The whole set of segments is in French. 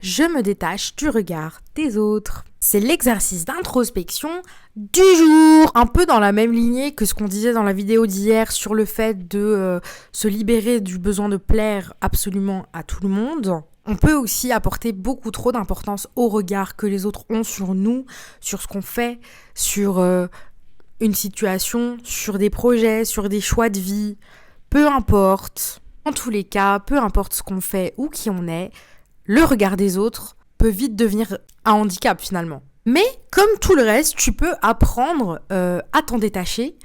Je me détache du regard des autres. C'est l'exercice d'introspection du jour, un peu dans la même lignée que ce qu'on disait dans la vidéo d'hier sur le fait de se libérer du besoin de plaire absolument à tout le monde. On peut aussi apporter beaucoup trop d'importance au regard que les autres ont sur nous, sur ce qu'on fait, sur une situation, sur des projets, sur des choix de vie. Peu importe, en tous les cas, peu importe ce qu'on fait ou qui on est, le regard des autres peut vite devenir un handicap finalement. Mais comme tout le reste, tu peux apprendre à t'en détacher,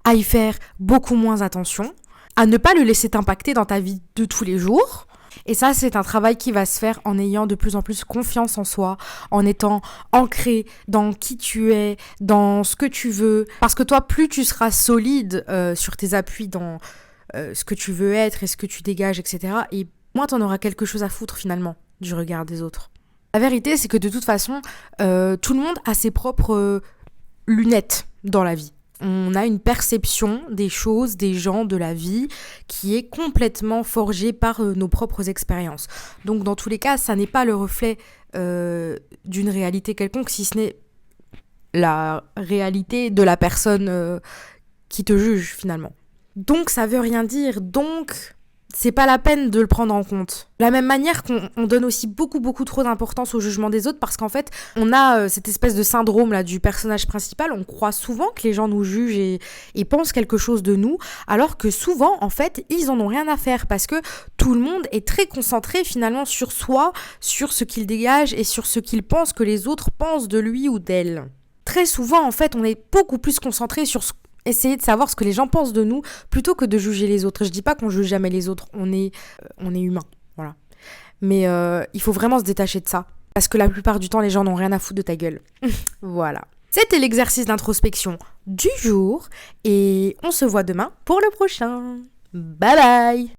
à y faire beaucoup moins attention, à ne pas le laisser t'impacter dans ta vie de tous les jours. Et ça, c'est un travail qui va se faire en ayant de plus en plus confiance en soi, en étant ancré dans qui tu es, dans ce que tu veux. Parce que toi, plus tu seras solide sur tes appuis dans ce que tu veux être et ce que tu dégages, etc. et moins t'en auras quelque chose à foutre finalement du regard des autres. La vérité, c'est que de toute façon, tout le monde a ses propres lunettes dans la vie. On a une perception des choses, des gens, de la vie qui est complètement forgée par nos propres expériences. Donc dans tous les cas, ça n'est pas le reflet d'une réalité quelconque, si ce n'est la réalité de la personne qui te juge finalement. Donc ça veut rien dire, donc c'est pas la peine de le prendre en compte. De la même manière qu'on donne aussi beaucoup trop d'importance au jugement des autres parce qu'en fait, on a cette espèce de syndrome là du personnage principal, on croit souvent que les gens nous jugent et pensent quelque chose de nous, alors que souvent, en fait, ils en ont rien à faire parce que tout le monde est très concentré finalement sur soi, sur ce qu'il dégage et sur ce qu'il pense que les autres pensent de lui ou d'elle. Très souvent, en fait, on est beaucoup plus concentré sur essayer de savoir ce que les gens pensent de nous plutôt que de juger les autres. Je dis pas qu'on juge jamais les autres, on est humain, voilà. Mais il faut vraiment se détacher de ça, parce que la plupart du temps, les gens n'ont rien à foutre de ta gueule. Voilà. C'était l'exercice d'introspection du jour, et on se voit demain pour le prochain. Bye bye!